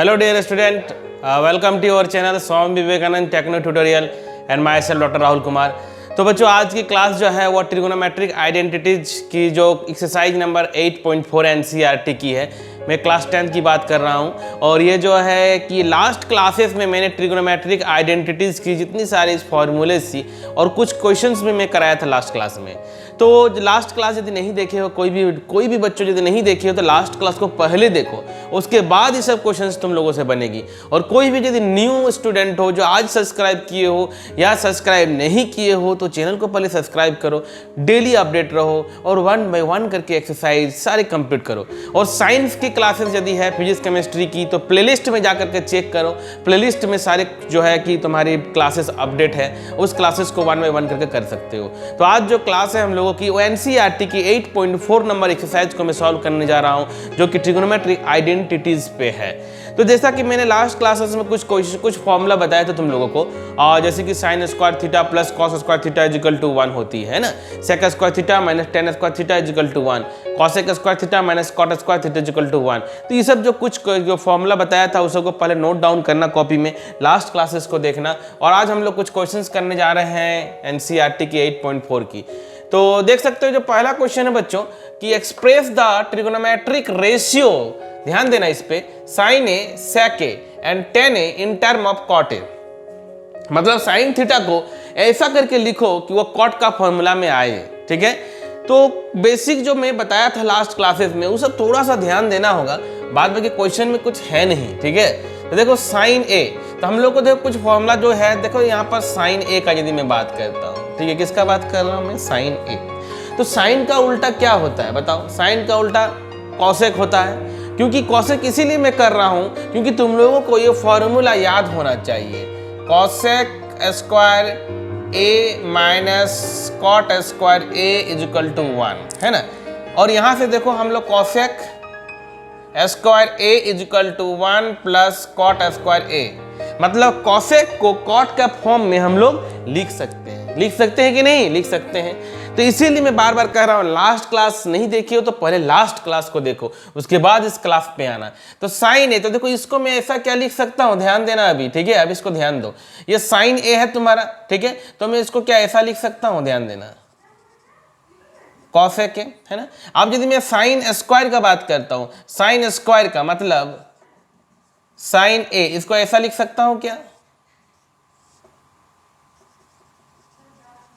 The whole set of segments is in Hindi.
Hello dear student, welcome to your channel Swami Vivekananda techno tutorial and myself doctor Rahul Kumar. तो बच्चों आज की क्लास जो है वो ट्रिगोनोमेट्रिक आइडेंटिटीज की जो एक्सरसाइज नंबर 8.4 एनसीईआरटी की है। मैं क्लास 10 की बात कर रहा हूँ और ये जो है कि लास्ट क्लासेस में मैंने ट्रिगोनोमेट्रिक आइडेंटिटीज की जितनी सारी फॉर्मूलेज थी और कुछ क्वेश्चंस भी मैं कराया था लास्ट क्लास में। तो लास्ट क्लास यदि नहीं देखे हो, कोई भी बच्चों यदि नहीं देखे हो तो लास्ट क्लास को पहले देखो, उसके बाद ये सब क्वेश्चंस तुम लोगों से बनेगी। और कोई भी यदि न्यू स्टूडेंट हो जो आज सब्सक्राइब किए हो या सब्सक्राइब नहीं किए हो तो चैनल को पहले सब्सक्राइब करो, डेली अपडेट रहो और 1 बाय 1 करके एक्सरसाइज सारे कंप्लीट करो। और साइंस की क्लासेस यदि है फिजिक्स केमिस्ट्री की तो प्लेलिस्ट में जा करके चेक करो, प्लेलिस्ट में सारे जो है कि तुम्हारी क्लासेस अपडेट है, उस क्लासेस को 1 बाय 1 करके कर सकते हो। तो आज जो क्लास है हम लोगों की वो एनसीईआरटी की 8.4 नंबर एक्सरसाइज को मैं सॉल्व करने जा रहा हूं जो कि ट्रिगोनोमेट्रिक आइडेंटिटीज पे है। तो जैसा कि मैंने लास्ट क्लासेस में कुछ फॉर्मूला बताया था तुम लोगों को, और जैसे कि sine square theta plus cos square theta equal to 1 होती है ना, sec square theta minus tan square theta equal to 1, cosec square theta minus cot square theta equal to 1। तो ये सब जो फॉर्मूला बताया था उसको पहले नोट डाउन करना कॉपी में, लास्ट क्लासेस को देखना। और आज हम लोग कुछ क्वेश्चंस करने जा रहे हैं एनसीईआरटी की 8.4 की। तो देख सकते हो जो पहला क्वेश्चन है बच्चों कि एक्सप्रेस द ट्रिगोनोमेट्रिक रेशियो, ध्यान देना इस पे, sine A sec A and tan A in term of cot A. मतलब साइन थीटा को ऐसा करके लिखो कि वो कॉट का फॉर्मूला में आए, ठीक है। तो बेसिक जो मैं बताया था लास्ट क्लासेस में वो सब थोड़ा सा ध्यान देना होगा, बाद में क्वेश्चन में कुछ है नहीं, ठीक है। तो देखो साइन ए, तो हम लोग को देखो कुछ फॉर्मूला जो है, देखो यहाँ पर साइन ए का यदि मैं बात करता हूँ, ठीक है, किसका बात कर रहा हूँ मैं, साइन ए। तो साइन का उल्टा क्या होता है बताओ, साइन का उल्टा कॉसेक होता है। क्योंकि कॉसेक इसीलिए मैं कर रहा हूँ क्योंकि तुम लोगों को ये फॉर्मूला याद होना चाहिए, cosec square A minus cot square A equal to 1, है ना। और यहाँ से देखो हम लोग cosec square A equal to 1 plus cot square A, मतलब कॉसेक को कॉट का फॉर्म में हम लोग लिख सकते हैं कि नहीं, लिख सकते हैं। तो इसीलिए मैं बार बार कह रहा हूं लास्ट क्लास नहीं देखी हो तो पहले लास्ट क्लास को देखो, उसके बाद इस क्लास पे आना। तो साइन ए, तो देखो इसको मैं ऐसा क्या लिख सकता हूं, ध्यान देना अभी, ठीक है। अब इसको ध्यान दो, ये साइन ए है तुम्हारा, ठीक है। तो मैं इसको क्या ऐसा लिख सकता हूं, ध्यान देना, कॉसेक ए, है ना। अब यदि मैं साइन स्क्वायर का बात करता हूं, साइन स्क्वायर का मतलब साइन ए, इसको ऐसा लिख सकता हूं क्या,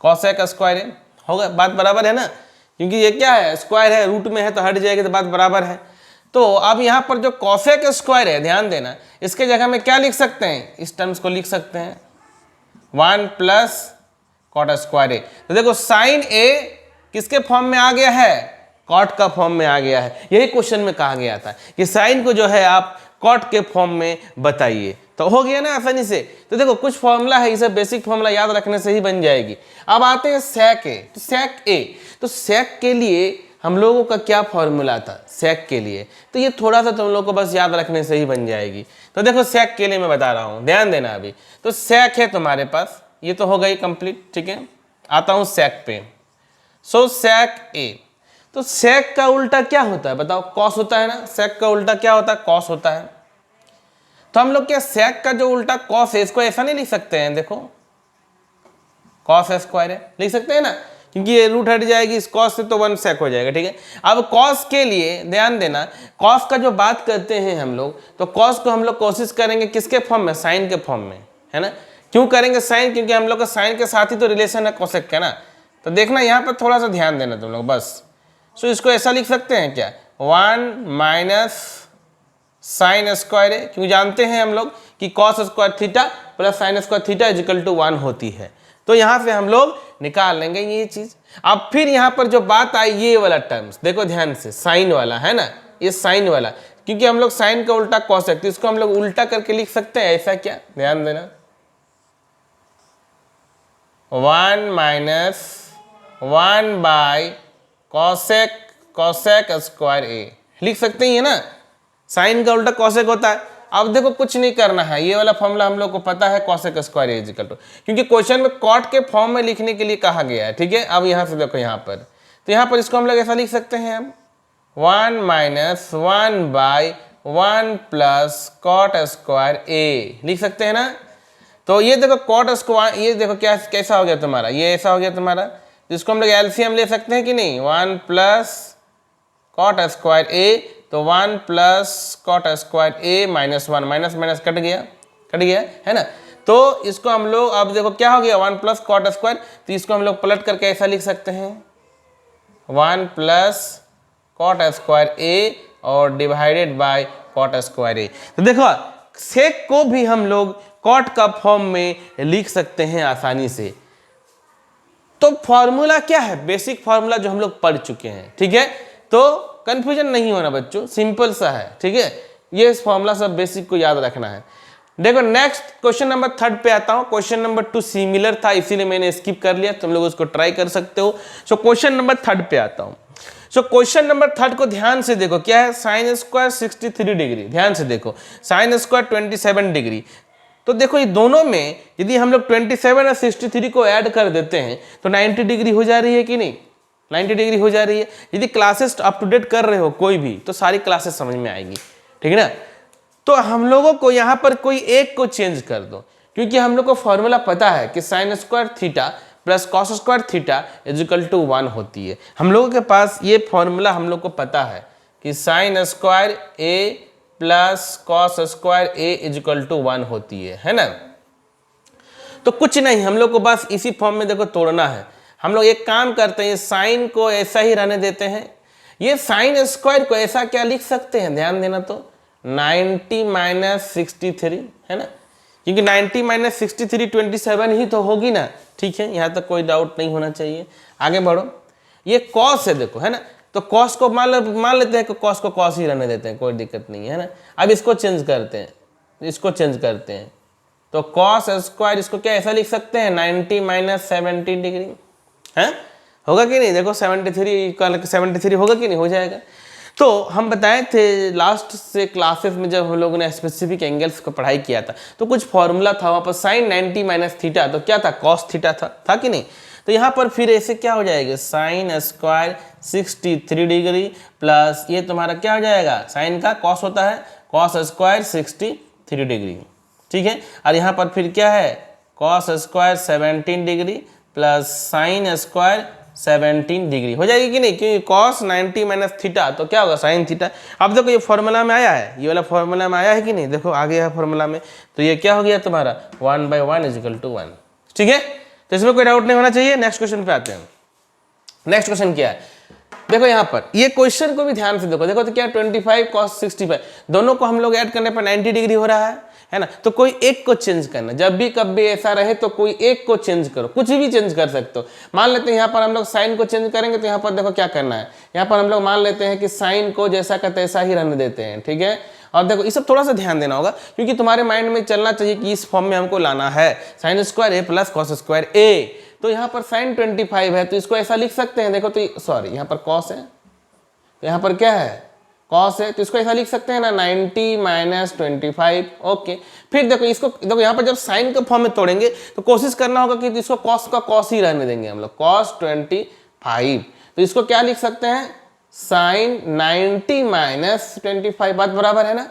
कॉसेक स्क्वायर ए होगा, बात बराबर है ना। क्योंकि ये क्या है, स्क्वायर है, रूट में है तो हट जाएगी तो बात बराबर है। तो अब यहां पर जो कॉसेक स्क्वायर है, ध्यान देना, इसके जगह में क्या लिख सकते हैं, इस टर्म्स को लिख सकते हैं 1 प्लस कॉट स्क्वायर ए। तो देखो साइन ए किसके फॉर्म में आ गया है, कॉट का फॉर्म में आ गया है। यही क्वेश्चन में कहा गया था कि साइन को जो है आप कॉट के फॉर्म में बताइए, तो हो गया ना आसानी से। तो देखो कुछ फॉर्मूला है, इसे बेसिक फॉर्मूला याद रखने से ही बन जाएगी। अब आते हैं सेक ए, तो सेक ए, तो सेक के लिए हम लोगों का क्या फॉर्मूला था सेक के लिए, तो ये थोड़ा सा तुम लोग को बस याद रखने से ही बन जाएगी। तो देखो सेक के लिए मैं बता रहा हूँ, ध्यान देना अभी। तो सेक है तुम्हारे पास, ये तो हो गई कंप्लीट, ठीक है। आता हूँ सेक पे, सो सेक ए, तो सेक का उल्टा क्या होता है बताओ, कॉस होता है ना। सेक का उल्टा क्या होता है, कॉस होता है। तो हम लोग क्या सेक का जो उल्टा कॉस है इसको ऐसा नहीं लिख सकते हैं, देखो कॉस स्क्वायर है, लिख सकते हैं ना, क्योंकि ये रूट हट जाएगी इस कॉस से तो 1 सेक हो जाएगा, ठीक है। अब कॉस के लिए ध्यान देना, कॉस का जो बात करते हैं हम लोग, तो कॉस को हम लोग कोशिश करेंगे किसके फॉर्म में, साइन के फॉर्म में, है ना। क्यों करेंगे साइन, क्योंकि हम लोग का साइन के साथ ही तो रिलेशन है कॉसेक का ना। तो देखना यहाँ पर थोड़ा सा ध्यान देना तुम लोग बस। सो इसको ऐसा लिख सकते हैं क्या, 1 माइनस साइन स्क्वायर है, क्योंकि जानते हैं हम लोग कि cos square theta plus sine square theta equal to 1 होती है। तो यहां से हम लोग निकाल लेंगे ये चीज। अब फिर यहां पर जो बात आई ये वाला टर्म्स देखो ध्यान से, साइन वाला है ना, ये साइन वाला, क्योंकि हम लोग साइन का उल्टा कॉसेक, तो इसको हम लोग उल्टा करके लिख सकते हैं ऐसा क्या, ध्यान देना, 1 minus 1 bye cosec square A लिख सकते हैं ना। साइन का उल्टा कॉसेक होता है। अब देखो कुछ नहीं करना है, ये वाला फॉर्मूला हम लोग को पता है, cosec square A equal to, क्योंकि क्वेश्चन में कॉट के फॉर्म में लिखने के लिए कहा गया है, ठीक है। अब यहाँ से देखो यहाँ पर, तो यहाँ पर इसको हम लोग ऐसा लिख सकते हैं, हम 1 minus 1 by 1 plus cot square A लिख सकते हैं ना। तो ये देखो कॉट स्क्वायर, ये देखो क्या कैसा हो गया तुम्हारा, ये ऐसा हो गया तुम्हारा, जिसको हम लोग एलसीएम ले सकते हैं कि नहीं, 1 प्लस कॉट स्क्वायर ए, तो 1 plus cot square A minus 1, minus minus cut गया है ना। तो इसको हम लोग अब देखो क्या हो गया, 1 प्लस कॉट स्क्वायर, तो इसको हम लोग पलट करके ऐसा लिख सकते हैं 1 प्लस कॉट स्क्वायर ए और डिवाइडेड बाय कॉट स्क्वायर ए। तो देखो सेक को भी हम लोग कॉट का फॉर्म में लिख सकते हैं आसानी से। तो फॉर्मूला क्या है, बेसिक फॉर्मूला जो हम लोग पढ़ चुके हैं, ठीक है। तो कंफ्यूजन नहीं होना बच्चों, सिंपल सा है, ठीक है। ये फॉर्मूला सब बेसिक को याद रखना है। देखो नेक्स्ट क्वेश्चन नंबर 3 पे आता हूं। क्वेश्चन नंबर 2 सिमिलर था, इसीलिए मैंने स्किप कर लिया, तुम लोग उसको ट्राई कर सकते हो। सो क्वेश्चन नंबर 3 पे आता हूं। सो क्वेश्चन नंबर 3 को ध्यान से देखो, क्या है, साइन स्क्वायर 63 डिग्री, ध्यान से देखो, साइन स्क्वायर 27 डिग्री। तो देखो ये दोनों में यदि हम लोग 27 और 63 को ऐड कर देते हैं तो 90 डिग्री हो जा रही है कि नहीं, 90 डिग्री हो जा रही है। यदि क्लासेस अप टू डेट कर रहे हो कोई भी, तो सारी क्लासेस समझ में आएगी, ठीक है ना। तो हम लोगों को यहाँ पर कोई एक को चेंज कर दो, क्योंकि हम लोग को फॉर्मूला पता है कि sine square theta plus cos square theta is equal to 1 होती है। हम लोगों के पास ये फॉर्मूला हम लोग को पता है कि sine square A plus cos square A is equal to 1 होती है ना। तो कुछ नहीं, हम लोग को बस इसी फॉर्म में देखो तोड़ना है। हम लोग एक काम करते हैं, साइन को ऐसा ही रहने देते हैं। ये साइन स्क्वायर को ऐसा क्या लिख सकते हैं, ध्यान देना, तो 90 माइनस 63 है ना, क्योंकि 90 माइनस 63 27 ही तो होगी ना, ठीक है। यहाँ तक कोई डाउट नहीं होना चाहिए। आगे बढ़ो, ये कॉस है देखो, है ना, तो कॉस को मान लेते हैं कि कॉस को कॉस ही रहने देते हैं, कोई दिक्कत नहीं है ना। अब इसको चेंज करते हैं, इसको चेंज करते हैं, तो कॉस स्क्वायर इसको क्या ऐसा लिख सकते हैं 90 माइनस 70 डिग्री, है, होगा कि नहीं, देखो 73 होगा कि नहीं, हो जाएगा। तो हम बताए थे लास्ट से क्लासेस में जब हम लोगों ने स्पेसिफिक एंगल्स को पढ़ाई किया था, तो कुछ फॉर्मूला था वहाँ पर साइन 90 माइनस थीटा, तो क्या था, कॉस थीटा था कि नहीं। तो यहाँ पर फिर ऐसे क्या हो जाएगा, साइन स्क्वायर 63 डिग्री प्लस ये तुम्हारा क्या हो जाएगा, साइन का कॉस होता है, कॉस स्क्वायर 63 डिग्री, ठीक है। और यहाँ पर फिर क्या है, cos square 17 degree plus sine square 17 degree हो जाएगी कि नहीं, क्योंकि कॉस 90 माइनस थीटा, तो क्या होगा साइन थीटा। अब देखो ये फॉर्मूला में आया है, ये वाला फॉर्मूला में आया है कि नहीं, देखो आ गया है फॉर्मूला में। तो ये क्या हो गया तुम्हारा 1/1 इज इक्वल टू 1, ठीक है। तो इसमें कोई डाउट नहीं होना चाहिए। नेक्स्ट क्वेश्चन पे आते हैं। नेक्स्ट क्वेश्चन क्या है, देखो यहाँ पर ये क्वेश्चन को भी ध्यान से देखो, देखो तो क्या 25 cos 65, दोनों को हम लोग ऐड करने पर 90 डिग्री हो रहा है ना। तो कोई एक को चेंज करना, जब भी कभी ऐसा रहे तो कोई एक को चेंज करो, कुछ भी चेंज कर सकते हो। मान लेते हैं यहाँ पर हम लोग साइन को चेंज करेंगे, तो यहाँ पर देखो क्या करना है, यहाँ पर हम लोग मान लेते हैं कि साइन को जैसा का तैसा ही रहने देते हैं, ठीक है। और देखो ये सब थोड़ा सा ध्यान देना होगा, क्योंकि तुम्हारे माइंड में चलना चाहिए कि इस फॉर्म में हमको लाना है sign square A plus cos square ए। तो यहाँ पर साइन 25 है, तो इसको ऐसा लिख सकते हैं, देखो तो सॉरी यहाँ पर कॉस है, तो यहाँ पर क्या है, कॉस है, तो इसको ऐसा लिख सकते हैं ना 90 माइनस 25, ओके। फिर देखो इसको, देखो यहाँ पर जब साइन के फॉर्म में तोड़ेंगे तो कोशिश करना होगा कि इसको कॉस का कॉस ही रहने देंगे हम लोग, कॉस 25। तो इसको क्या लिख सकते हैं, साइन 90 माइनस 25, बात बराबर है ना।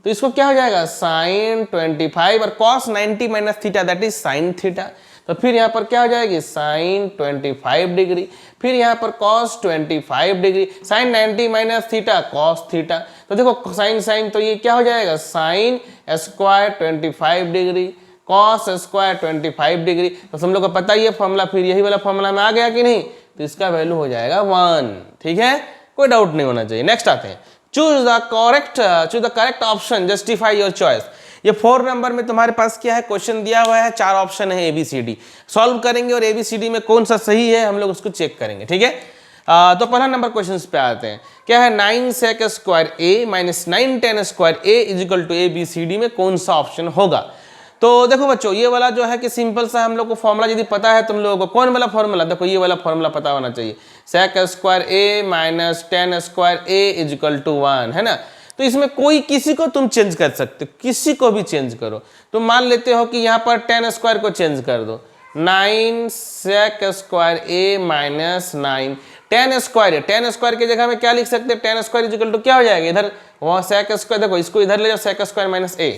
तो इसको क्या हो जाएगा, साइन 25 और cos 90 minus theta, that is sine theta. तो फिर यहाँ पर क्या हो जाएगी, साइन 25 डिग्री, फिर यहाँ पर cos 25 degree, sine 90 minus theta cos theta. तो देखो साइन साइन, तो ये क्या हो जाएगा, sine square 25 degree cos square 25 degree. तो हम लोग को पता ही है फॉर्मूला, फिर यही वाला फॉर्मूला में आ गया कि नहीं, तो इसका वैल्यू हो जाएगा 1, ठीक है, कोई डाउट नहीं होना चाहिए। नेक्स्ट आते हैं, choose the correct option, justify your choice. ये 4 नंबर में तुम्हारे पास क्या है, क्वेश्चन दिया हुआ है, 4 ऑप्शन है ABCD, सॉल्व करेंगे और ABCD में कौन सा सही है हम लोग उसको चेक करेंगे, ठीक है। तो पहला नंबर क्वेश्चन पे आते हैं, क्या है 9 sec square a minus 9 tan square a is equal to ABCD में कौन सा ऑप्शन होगा। तो देखो बच्चों ये वाला जो है कि सिंपल सा हम लोग को फॉर्मूला यदि पता है तुम लोगों को, कौन वाला फॉर्मूला, देखो ये वाला फॉर्मूला पता होना चाहिए, sec square a minus tan square a is equal to 1, है ना। तो इसमें कोई किसी को तुम चेंज कर सकते हो, किसी को भी चेंज करो। तुम मान लेते हो कि यहाँ पर tan स्क्वायर को चेंज कर दो, 9 sec square a minus 9 tan square है, tan स्क्वायर की जगह में क्या लिख सकते हैं, tan square is equal to क्या हो जाएगा, इधर वहाँ सेक स्क्वायर, देखो इसको इधर ले जाओ, sec square minus A,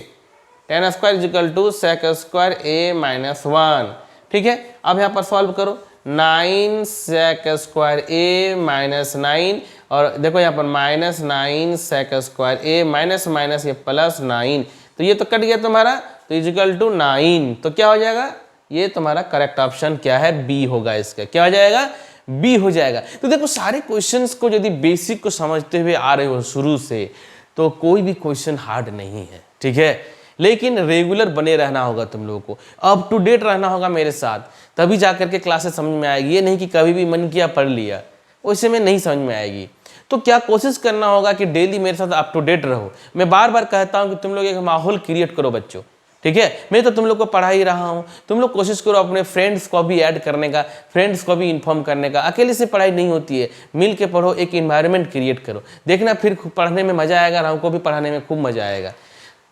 tan square equal to sec square A minus 1। ठीक है, अब यहाँ पर सॉल्व करो, 9 सेक स्क्वायर ए माइनस 9, और देखो यहाँ पर minus 9 sec square A minus minus ये प्लस 9, तो ये तो कट गया तुम्हारा, तो इजिकल टू 9, तो क्या हो जाएगा, ये तुम्हारा करेक्ट ऑप्शन क्या है, बी होगा। इसका क्या हो जाएगा, बी हो जाएगा। तो देखो सारे क्वेश्चंस को यदि बेसिक को समझते हुए आ रहे हो शुरू से, तो कोई भी क्वेश्चन हार्ड नहीं है। ठीक है, लेकिन रेगुलर बने रहना होगा, तुम लोगों को अप टू डेट रहना होगा मेरे साथ, तभी जाकर के क्लासेस समझ में आएगी। ये नहीं कि कभी भी मन किया पढ़ लिया, वैसे में नहीं समझ में आएगी। तो क्या कोशिश करना होगा कि डेली मेरे साथ अप टू डेट रहो। मैं बार बार कहता हूं कि तुम लोग एक माहौल क्रिएट करो बच्चों। ठीक है, मैं तो तुम लोग को पढ़ा ही रहा हूं, तुम लोग कोशिश करो अपने फ्रेंड्स को भी ऐड करने का, फ्रेंड्स को भी इन्फॉर्म करने का। अकेले से पढ़ाई नहीं होती है, मिल के पढ़ो, एक इन्वायरमेंट क्रिएट करो, देखना फिर पढ़ने में मजा आएगा और हमको भी पढ़ाने में खूब मजा आएगा।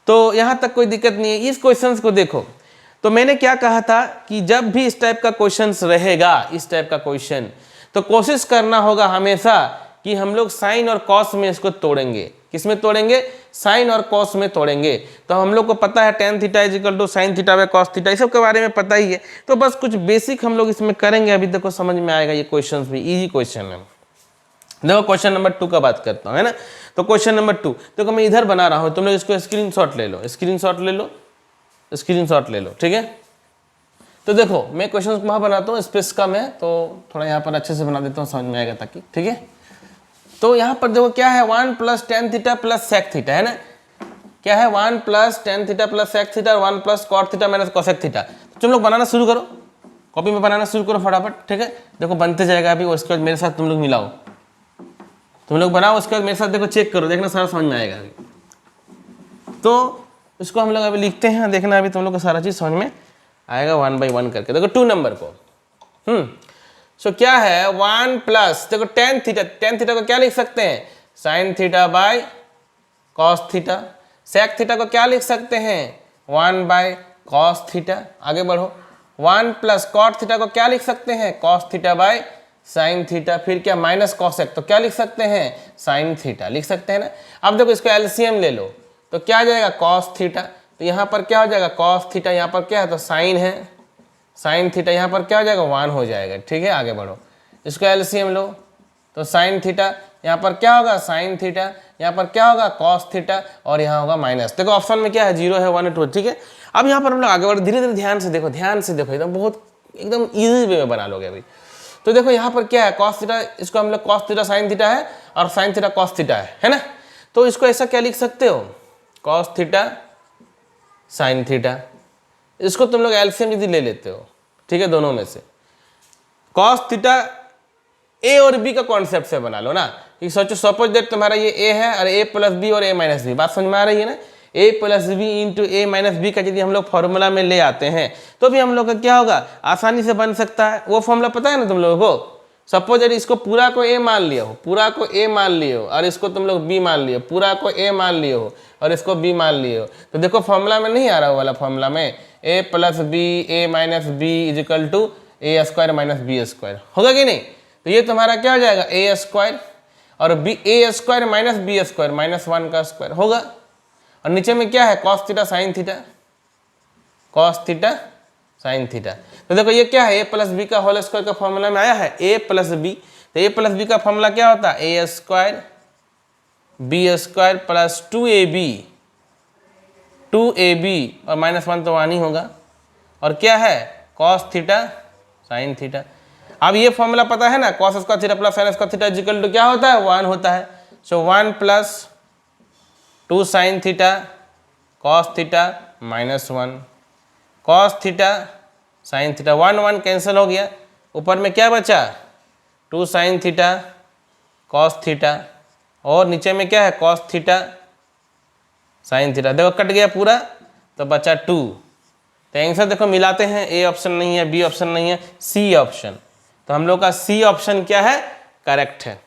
तो यहाँ तक कोई दिक्कत नहीं है। इस क्वेश्चंस को देखो, तो मैंने क्या कहा था कि जब भी इस टाइप का क्वेश्चंस रहेगा, इस टाइप का क्वेश्चन, तो कोशिश करना होगा हमेशा कि हम लोग साइन और कॉस में इसको तोड़ेंगे। किसमें तोड़ेंगे, साइन और कॉस में तोड़ेंगे। तो हम लोग को पता है tan theta equal to sine theta by cos theta, इस सब के बारे में पता ही है। तो बस कुछ बेसिक हम लोग इसमें करेंगे, अभी देखो समझ में आएगा। ये क्वेश्चन भी इजी क्वेश्चन है। देखो क्वेश्चन नंबर 2 का बात करता हूँ, है ना। तो क्वेश्चन नंबर 2 देखो मैं इधर बना रहा हूँ, तुम लोग इसको स्क्रीनशॉट ले लो, स्क्रीनशॉट ले लो, स्क्रीनशॉट ले लो। ठीक है, तो देखो मैं क्वेश्चन वहाँ बनाता हूँ, स्पेस कम है तो थोड़ा यहाँ पर अच्छे से बना देता हूँ, समझ में आएगा ताकि। ठीक है, तो यहाँ पर देखो क्या है, 1 plus tan theta plus sec theta, है ना। क्या है, 1 plus tan theta plus sec theta, 1 plus cot theta minus cosec theta. तो तुम लोग बनाना शुरू करो, कॉपी में बनाना शुरू करो फटाफट। ठीक है, देखो बनते जाएगा अभी, उसके बाद मेरे साथ तुम लोग मिलाओ, तुम लोग बनाओ, उसके बाद मेरे साथ देखो चेक करो, देखना सारा समझ में आएगा अभी। तो इसको हम लोग अभी लिखते हैं, देखना अभी तुम लोग को सारा चीज़ समझ में आएगा 1 बाई 1 करके। देखो 2 नंबर को सो क्या है, 1 प्लस देखो टेन थीटा को क्या लिख सकते हैं, sine theta by cos theta. Sec theta को क्या लिख सकते हैं, 1 बाय कॉस थीटा। आगे बढ़ो, 1 प्लस कॉट थीटा को क्या लिख सकते हैं, cos theta by sine theta. फिर क्या, माइनस कॉसेक, तो क्या लिख सकते हैं, साइन थीटा लिख सकते हैं ना। अब देखो इसको एलसीएम ले लो, तो क्या आ जाएगा, कॉस थीटा। तो यहाँ पर क्या हो जाएगा, कॉस थीटा, यहाँ पर क्या है, तो साइन है, साइन थीटा, यहाँ पर क्या हो जाएगा, 1 हो जाएगा। ठीक है, आगे बढ़ो, इसको एलसीएम लो, तो साइन थीटा, यहाँ पर क्या होगा, साइन थीटा, यहाँ पर क्या होगा, कॉस थीटा, और यहाँ होगा माइनस। देखो ऑप्शन में क्या है, 0 है, 1 है, 2। ठीक है, अब यहाँ पर हम लोग आगे बढ़ो, धीरे धीरे ध्यान से देखो, ध्यान से देखो, एकदम बहुत एकदम ईजी वे में बना लोगे अभी। तो देखो यहाँ पर क्या है, कॉस थीटा, इसको हम लोग कॉस थीटा साइन थीटा है, और साइन थीटा कॉस थीटा है ना। तो इसको ऐसा क्या लिख सकते हो, कॉस थीटा साइन थीटा। इसको तुम लोग एलसीएम यदि ले लेते हो, ठीक है, दोनों में से कॉस थीटा ए और बी का कॉन्सेप्ट से बना लो ना, कि सोचो सपोज दैट तुम्हारा ये ए है और ए प्लस बी और ए माइनस बी, बात समझ में आ रही है ना। ए plus B into A minus B का यदि हम लोग फॉर्मूला में ले आते हैं तो भी हम लोग का क्या होगा, आसानी से बन सकता है। वो फॉर्मूला पता है ना तुम लोगों को। सपोज दैट इसको पूरा को ए मान लिया हो, पूरा को ए मान लिए हो, और इसको तुम लोग बी मान लिए, पूरा को ए मान लिए हो और इसको बी मान लिए हो, तो देखो फॉर्मूला में नहीं आ रहा वाला फॉर्मूला में, A plus B A minus B equal to A square minus B square, होगा कि नहीं। तो ये तुम्हारा क्या हो जाएगा, ए स्क्वायर और B, A square minus B square minus 1 का स्क्वायर होगा, और नीचे में क्या है, cos theta sine theta, cos theta sine theta. तो देखो ये क्या है, ए प्लस बी का होल स्क्वायर का फॉर्मूला में आया है ए प्लस बी। तो ए प्लस बी का फॉर्मूला क्या होता है, A square B square plus 2ab और माइनस 1 तो 1 ही होगा, और क्या है, कॉस थीटा साइन थीटा। अब ये फॉर्मूला पता है ना, cos square theta plus sine square theta equal to क्या होता है, 1 होता है। So 1 plus 2 sine theta cos theta minus 1 cos theta sine theta, 1 1 cancel हो गया, ऊपर में क्या बचा, 2 साइन थीटा कॉस थीटा, और नीचे में क्या है, कॉस थीटा साइन थीटा। देखो कट गया पूरा, तो बचा 2। तो आंसर देखो मिलाते हैं, ए ऑप्शन नहीं है, बी ऑप्शन नहीं है, सी ऑप्शन। तो हम लोग का सी ऑप्शन क्या है, करेक्ट है।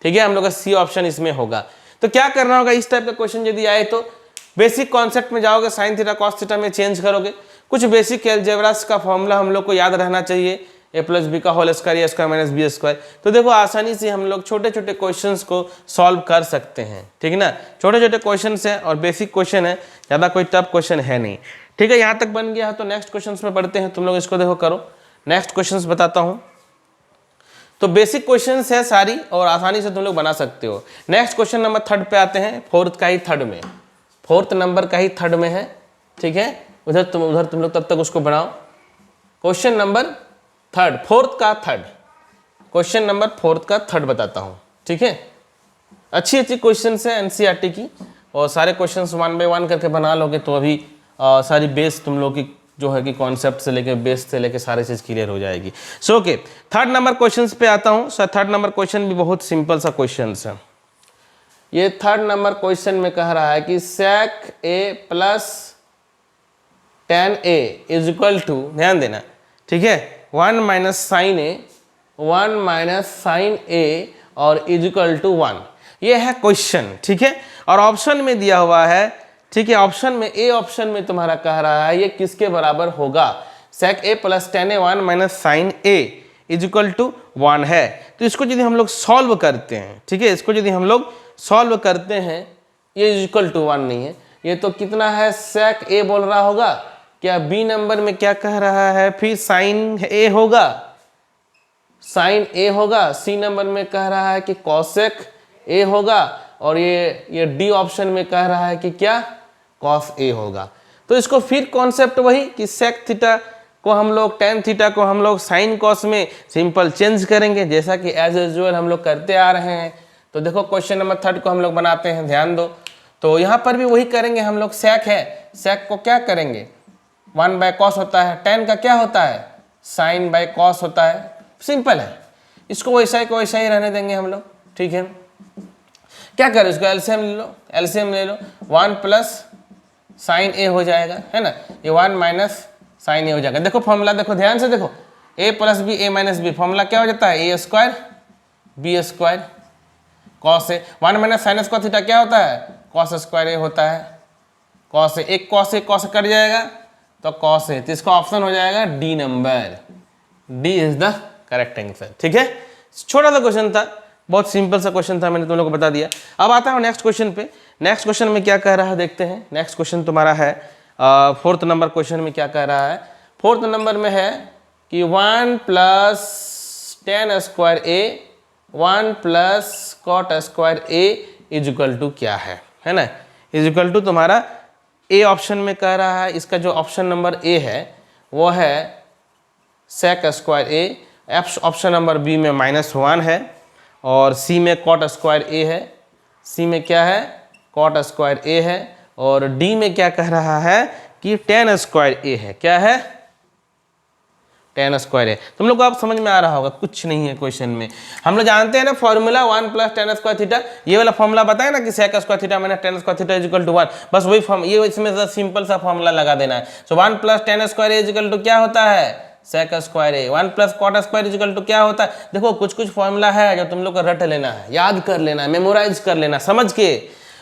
ठीक है, हम लोग का सी ऑप्शन इसमें होगा। तो क्या करना होगा, इस टाइप का क्वेश्चन यदि आए तो बेसिक कॉन्सेप्ट में जाओगे, साइन थीटा कॉस थीटा में चेंज करोगे, कुछ बेसिक एलजेब्रास का फॉर्मूला हम लोग को याद रहना चाहिए, ए प्लस बी का whole square A square minus B square. तो देखो आसानी से हम लोग छोटे छोटे क्वेश्चंस को सॉल्व कर सकते हैं, ठीक है ना। छोटे छोटे क्वेश्चन है और बेसिक क्वेश्चन है, ज़्यादा कोई टफ क्वेश्चन है नहीं, ठीक है। यहाँ तक बन गया है तो नेक्स्ट क्वेश्चन में पढ़ते हैं। तुम लोग इसको देखो करो, नेक्स्ट क्वेश्चन बताता हूँ। तो बेसिक क्वेश्चंस है सारी और आसानी से तुम लोग बना सकते हो। नेक्स्ट क्वेश्चन नंबर 3 पे आते हैं, फोर्थ नंबर का ही थर्ड में है, ठीक है। उधर तुम लोग तब तक उसको बनाओ। Question number question number fourth का थर्ड बताता हूँ, ठीक है। अच्छी क्वेश्चन है एनसीईआरटी की और सारे क्वेश्चन 1 बाय 1 करके बना लोगे तो अभी सारी बेस तुम लोग की जो है कि कॉन्सेप्ट से लेके बेस से लेके सारी चीज़ क्लियर हो जाएगी। So okay, 3rd number question पे आता हूँ। सर 3rd नंबर क्वेश्चन भी बहुत सिंपल सा क्वेश्चन है। ये 3rd नंबर क्वेश्चन में कह रहा है कि sec a plus tan a is equal to, ध्यान देना, ठीक है, 1 माइनस साइन a और इज इक्वल टू 1। ये है क्वेश्चन, ठीक है। और ऑप्शन में दिया हुआ है, ठीक है, ऑप्शन में ए ऑप्शन में तुम्हारा कह रहा है ये किसके बराबर होगा, sec a plus tan a 1 minus sine a is equal to 1 है। तो इसको यदि हम लोग सॉल्व करते हैं, ठीक है, इसको यदि हम लोग सॉल्व करते हैं, ये इज इक्वल टू 1 नहीं है, ये तो कितना है, sec a बोल रहा होगा, क्या बी नंबर में क्या कह रहा है, फिर साइन a होगा, सी नंबर में कह रहा है कि cosec a होगा और ये डी ऑप्शन में कह रहा है कि क्या, cos a होगा। तो इसको फिर कॉन्सेप्ट वही कि sec थीटा को हम लोग tan थीटा को हम लोग sin cos में सिंपल चेंज करेंगे, जैसा कि एज यूजुअल हम लोग करते आ रहे हैं। तो देखो क्वेश्चन नंबर 3 को हम लोग बनाते हैं, ध्यान दो। तो यहाँ पर भी वही करेंगे हम लोग, sec है, sec को क्या करेंगे, 1 बाय cos होता है, tan का क्या होता है, sin बाय cos होता है, सिंपल है। इसको वैसा ही रहने देंगे हम लोग, ठीक है। क्या करें, इसको एलसीएम ले लो, 1 प्लस साइन ए हो जाएगा, है ना, ये 1 माइनस साइन ए हो जाएगा। देखो फॉर्मूला देखो, ध्यान से देखो, a plus B A minus B, formula क्या हो जाता है, A square B square cos A, 1 minus sine square theta क्या होता है, कॉस स्क्वायर ए होता है, कॉस ए, एक कॉस कट जाएगा तो कॉस ए, तो इसका ऑप्शन हो जाएगा D number, D is the correct answer, ठीक है। छोटा सा क्वेश्चन था, बहुत सिंपल सा क्वेश्चन था, मैंने तुम लोगों को बता दिया। अब आता हूँ नेक्स्ट क्वेश्चन पे। नेक्स्ट क्वेश्चन में क्या कह रहा है देखते हैं। नेक्स्ट क्वेश्चन तुम्हारा है 4th नंबर क्वेश्चन में क्या कह रहा है। 4th नंबर में है कि 1 plus tan square a 1 plus cot square a is equal to क्या है ना, इज इक्वल टू तुम्हारा ए ऑप्शन में कह रहा है। इसका जो ऑप्शन नंबर ए है वो है sec square a, option number B में -1 है और सी में cot स्क्वायर a है, सी में क्या है, cot स्क्वायर a है और डी में क्या कह रहा है कि tan स्क्वायर a है, क्या है, tan स्क्वायर a। तुम लोग को आप समझ में आ रहा होगा, कुछ नहीं है क्वेश्चन में। हम लोग जानते हैं ना formula 1 plus tan square theta, ये वाला फॉर्मूला बताया ना कि sec square theta minus tan square theta is equal to 1, बस वही फॉर्म, ये इसमें सिंपल सा फॉर्मूला लगा देना है। So 1 plus tan square a is equal to क्या होता है, sec square a, 1 plus cot square is equal to क्या होता है। देखो कुछ फॉर्मूला है जो तुम लोग को रट लेना है, याद कर लेना है, मेमोराइज कर लेना समझ के।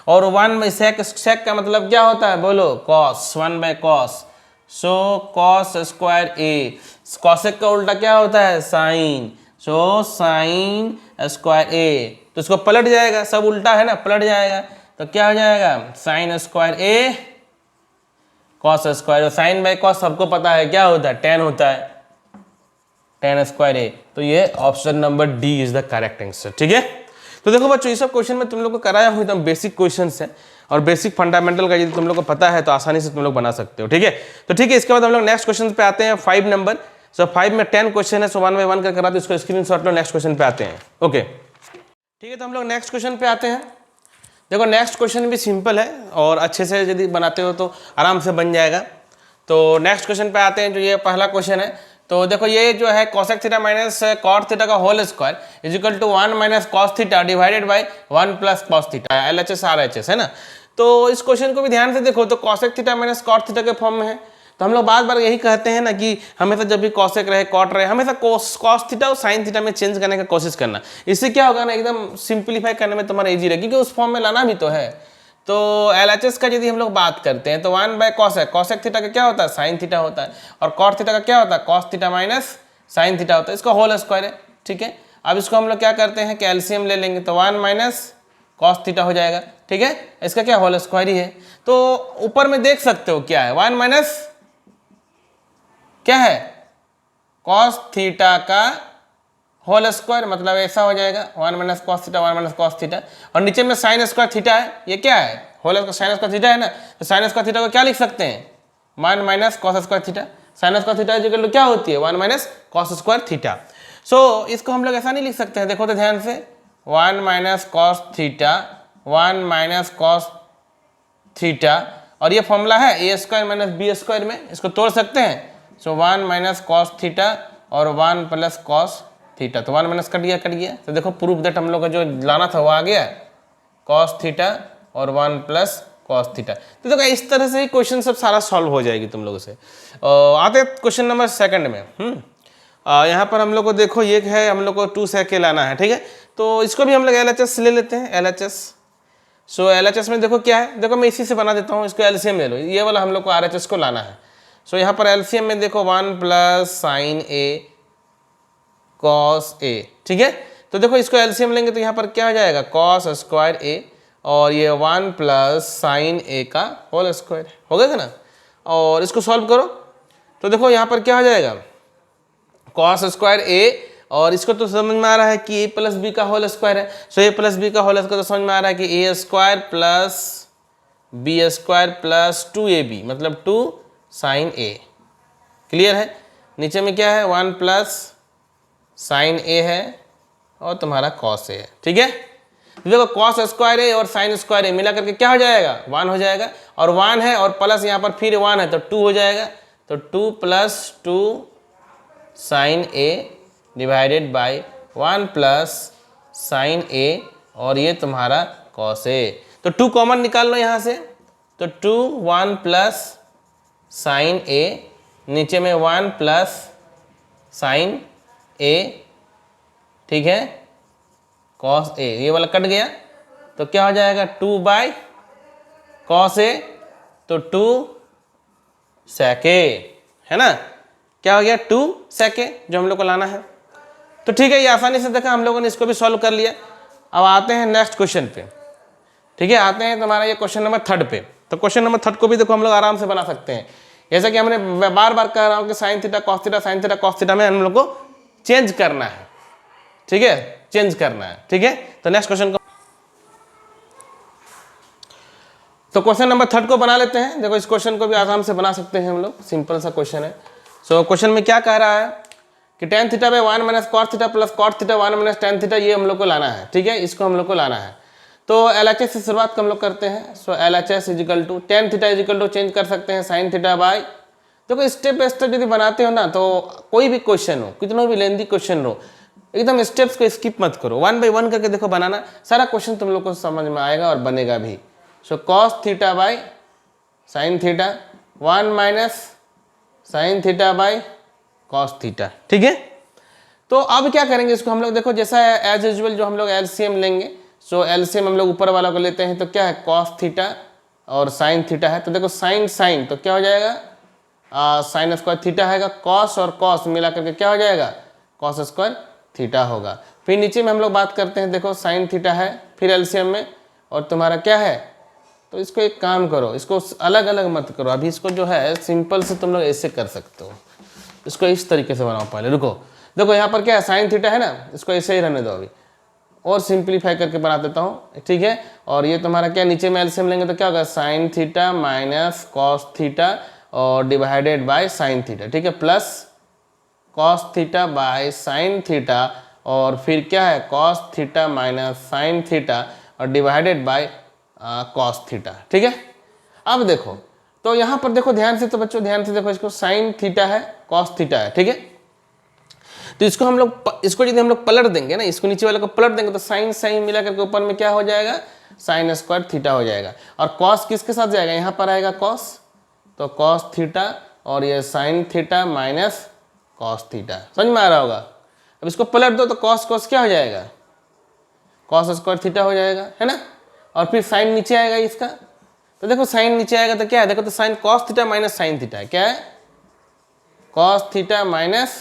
और 1 बाई sec का मतलब क्या होता है, बोलो, cos, 1 by cos, so cos square a, cosec का उल्टा क्या होता है, sin, so sin square a। तो इसको पलट जाएगा, सब उल्टा है ना, पलट जाएगा तो क्या हो जाएगा, sin square a cos square, sine by cos सबको पता है क्या होता है, tan होता है, tan स्क्वायर a। तो ये option number D is the correct answer, ठीक है। तो देखो बच्चों, ये सब क्वेश्चन में तुम लोग को कराया हुआ एकदम बेसिक क्वेश्चंस है और बेसिक फंडामेंटल का यदि तुम लोग को पता है तो आसानी से तुम लोग बना सकते हो, ठीक है। तो ठीक है, इसके बाद हम लोग नेक्स्ट क्वेश्चन पे आते हैं 5 नंबर। सो 5 में 10 क्वेश्चन है, सो 1 बाय 1 कर करा दो, इसको स्क्रीनशॉट लो, नेक्स्ट क्वेश्चन पे आते हैं, ओके, ठीक है। तो हम लोग नेक्स्ट क्वेश्चन पे आते हैं। देखो नेक्स्ट क्वेश्चन भी सिंपल है और अच्छे से यदि बनाते हो तो आराम से बन जाएगा। तो नेक्स्ट क्वेश्चन पे आते हैं, जो ये पहला क्वेश्चन है। तो देखो ये जो है cosec theta minus cot theta का whole square is equal to 1 minus cos theta divided by 1 plus cos theta, LHS RHS है ना। तो इस क्वेश्चन को भी ध्यान से देखो, तो cosec theta minus cot theta के फॉर्म में है। तो हम लोग बार बार यही कहते हैं ना कि हमेशा जब भी cosec रहे cot रहे, हमेशा cos थीटा और sin थीटा में चेंज करने का कोशिश करना। इससे क्या होगा ना, एकदम सिंप्लीफाई करने में तुम्हारा ईजी रहेगा, क्योंकि उस फॉर्म में लाना भी तो है। तो LHS का यदि हम लोग बात करते हैं तो 1 बाय cosec, cosec थीटा का क्या होता है, sin थीटा होता है, और cot थीटा का क्या होता है, cos theta minus sine theta होता है, इसका होल स्क्वायर है। ठीक है, अब इसको हम लोग क्या करते हैं कि एलसीएम ले लेंगे तो 1 माइनस कॉस थीटा हो जाएगा। ठीक है, इसका क्या होल स्क्वायर ही है। तो ऊपर में देख सकते हो क्या है, 1 माइनस क्या है कॉस थीटा का होल स्क्वायर, मतलब ऐसा हो जाएगा 1 minus cos theta 1 minus cos theta, और नीचे में साइन स्क्वायर थीटा है, ये क्या है whole square sine square theta है ना, तो साइन स्क्वायर थीटा को क्या लिख सकते हैं 1 minus cos square theta. Sine square theta equal to क्या होती है 1 minus cos square theta. So इसको हम लोग ऐसा नहीं लिख सकते हैं, देखो तो ध्यान से 1 minus cos theta 1 minus cos theta, और ये फॉर्मूला है A square minus B square में, इसको तोड़ सकते हैं। सो 1 माइनस कॉस थीटा और 1 प्लस कॉस थीटा, तो 1 माइनस कट गया। तो देखो प्रूफ दैट हम लोग का जो लाना था वो आ गया, कॉस थीटा और 1 प्लस कॉस थीटा। तो देखो इस तरह से ही क्वेश्चन सब सारा सॉल्व हो जाएगी तुम लोगों से। आते क्वेश्चन नंबर 2 में। यहाँ पर हम लोग को देखो ये है, हम लोग को 2 सेक लाना है। ठीक है, तो इसको भी हम लोग LHS ले लेते हैं, LHS। सो LHS में देखो क्या है, देखो मैं इसी से बना देता हूँ, इसको LCM ले लो, ये वाला हम लोग को RHS को लाना है। सो यहाँ पर LCM में देखो 1 plus sine A cos A. ठीक है, तो देखो इसको LCM लेंगे तो यहाँ पर क्या हो जाएगा कॉस स्क्वायर ए, और ये 1 प्लस साइन ए का होल स्क्वायर हो गया ना। और इसको सॉल्व करो तो देखो यहाँ पर क्या हो जाएगा कॉस स्क्वायर ए, और इसको तो समझ में आ रहा है कि ए प्लस बी का होल स्क्वायर है। सो ए प्लस बी का होल स्क्वायर तो समझ में आ रहा है कि A square plus B square plus 2ab, मतलब 2 साइन ए। क्लियर है, नीचे में क्या है 1 प्लस साइन ए है और तुम्हारा कॉस ए है। ठीक है, देखो कॉस स्क्वायर ए और साइन स्क्वायर ए मिला करके क्या हो जाएगा 1 हो जाएगा, और 1 है और प्लस यहाँ पर फिर 1 है तो 2 हो जाएगा, तो 2 plus 2 sine A divided by 1 plus sine A, और ये तुम्हारा कॉस ए। तो 2 कॉमन निकाल लो यहाँ से, तो 2 1 प्लस साइन ए, नीचे में 1 प्लस साइन ए। ठीक है, कॉस ए, ये वाला कट गया तो क्या हो जाएगा 2 बाई कॉस ए, तो 2 सेक ए है ना, क्या हो गया 2 सेक ए जो हम लोग को लाना है। तो ठीक है, ये आसानी से देखा हम लोगों ने इसको भी सॉल्व कर लिया। अब आते हैं नेक्स्ट क्वेश्चन पे। ठीक है, आते हैं तुम्हारा ये क्वेश्चन नंबर 3 पे। तो क्वेश्चन नंबर 3 को भी देखो हम लोग आराम से बना सकते हैं, जैसा कि हमने बार बार कह रहा हूँ कि sign theta cos theta sine theta cos theta में हम लोग को चेंज करना है। ठीक है, चेंज करना है। ठीक है, तो नेक्स्ट क्वेश्चन को, तो क्वेश्चन नंबर 3 को बना लेते हैं। देखो इस क्वेश्चन को भी आराम से बना सकते हैं हम लोग, सिंपल सा क्वेश्चन है। सो क्वेश्चन में क्या कह रहा है कि tan theta by 1 minus cos theta plus cot theta 1 minus tan theta, ये हम लोग को लाना है। ठीक है, इसको हम लोग को लाना है। तो LHS से शुरुआत हम लोग करते हैं। So LHS equal to tan theta equal to change कर सकते हैं साइन थीटा बाई, देखो स्टेप बाय स्टेप यदि बनाते हो ना तो कोई भी क्वेश्चन हो, कितना भी लेंदी क्वेश्चन हो, एकदम स्टेप्स को स्किप मत करो, 1 बाई 1 करके देखो बनाना, सारा क्वेश्चन तुम लोग को समझ में आएगा और बनेगा भी। So cos theta by sine theta 1 minus sign theta by cos theta. ठीक है, तो अब क्या करेंगे इसको हम लोग, देखो जैसा एज यूजुअल जो हम लोग LCM लेंगे। सो LCM हम लोग ऊपर वाला को लेते हैं, तो क्या है कॉस थीटा और साइन थीटा है, तो देखो साइन साइन तो क्या हो जाएगा साइन स्क्वायर थीटा है, कॉस और कॉस मिला करके क्या हो जाएगा कॉस स्क्वायर थीटा होगा। फिर नीचे में हम लोग बात करते हैं, देखो साइन थीटा है फिर LCM में, और तुम्हारा क्या है, तो इसको एक काम करो, इसको अलग अलग मत करो, अभी इसको जो है सिंपल से तुम लोग ऐसे कर सकते हो, इसको इस तरीके से बनाओ। पहले रुको, देखो यहाँ पर क्या है साइन थीटा है ना, इसको ऐसे ही रहने दो अभी, और सिंप्लीफाई करके बना देता हूँ। ठीक है, और ये तुम्हारा क्या नीचे में LCM लेंगे तो क्या होगा sign theta minus cos theta और डिवाइडेड बाय साइन थीटा। ठीक है, plus cos theta by sine theta, और फिर क्या है cos theta minus sine theta और डिवाइडेड बाय कॉस थीटा। ठीक है, अब देखो तो यहाँ पर देखो ध्यान से, तो बच्चों ध्यान से देखो, इसको साइन थीटा है कॉस थीटा है। ठीक है, तो इसको हम लोग, इसको यदि हम लोग पलट देंगे ना, इसको नीचे वाले को पलट देंगे तो साइन साइन मिला करके ऊपर में क्या हो जाएगा साइन स्क्वायर थीटा हो जाएगा, और कॉस किसके साथ जाएगा यहाँ पर आएगा कॉस, तो कॉस थीटा और ये sign theta minus cos theta, समझ में आ रहा होगा। अब इसको पलट दो तो कॉस कॉस क्या हो जाएगा कॉस स्क्वायर थीटा हो जाएगा, है ना, और फिर साइन नीचे आएगा इसका, तो देखो साइन नीचे आएगा तो क्या है, देखो तो sine cos theta minus sine theta है, क्या है कॉस थीटा माइनस,